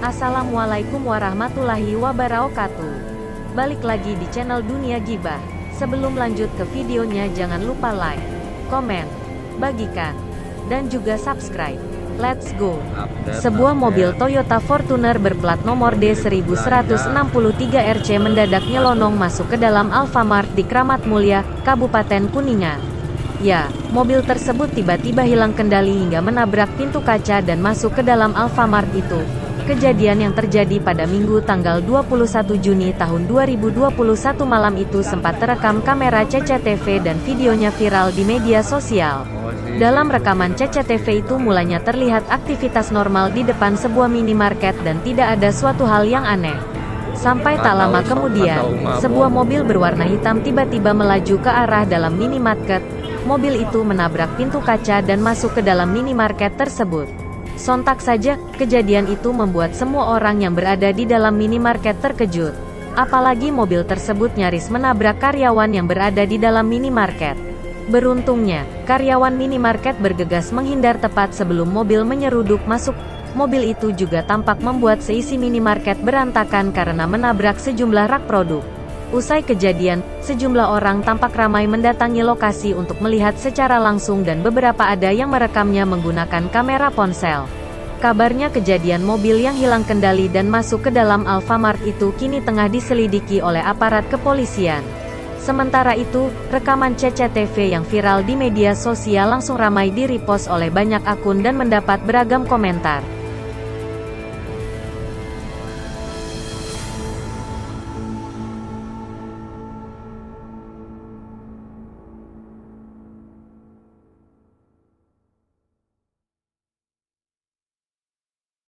Assalamualaikum warahmatullahi wabarakatuh. Balik lagi di channel Dunia Gibah. Sebelum lanjut ke videonya, jangan lupa like, komen, bagikan, dan juga subscribe. Let's go. Sebuah mobil Toyota Fortuner berplat nomor D1163 RC mendadak nyelonong masuk ke dalam Alfamart di Kramat Mulia, Kabupaten Kuningan. Ya, mobil tersebut tiba-tiba hilang kendali hingga menabrak pintu kaca dan masuk ke dalam Alfamart itu. Kejadian yang terjadi pada Minggu tanggal 21 Juni tahun 2021 malam itu sempat terekam kamera CCTV dan videonya viral di media sosial. Dalam rekaman CCTV itu mulanya terlihat aktivitas normal di depan sebuah minimarket dan tidak ada suatu hal yang aneh. Sampai tak lama kemudian, sebuah mobil berwarna hitam tiba-tiba melaju ke arah dalam minimarket. Mobil itu menabrak pintu kaca dan masuk ke dalam minimarket tersebut. Sontak saja, kejadian itu membuat semua orang yang berada di dalam minimarket terkejut. Apalagi mobil tersebut nyaris menabrak karyawan yang berada di dalam minimarket. Beruntungnya, karyawan minimarket bergegas menghindar tepat sebelum mobil menyeruduk masuk. Mobil itu juga tampak membuat seisi minimarket berantakan karena menabrak sejumlah rak produk. Usai kejadian, sejumlah orang tampak ramai mendatangi lokasi untuk melihat secara langsung dan beberapa ada yang merekamnya menggunakan kamera ponsel. Kabarnya kejadian mobil yang hilang kendali dan masuk ke dalam Alfamart itu kini tengah diselidiki oleh aparat kepolisian. Sementara itu, rekaman CCTV yang viral di media sosial langsung ramai di-repost oleh banyak akun dan mendapat beragam komentar.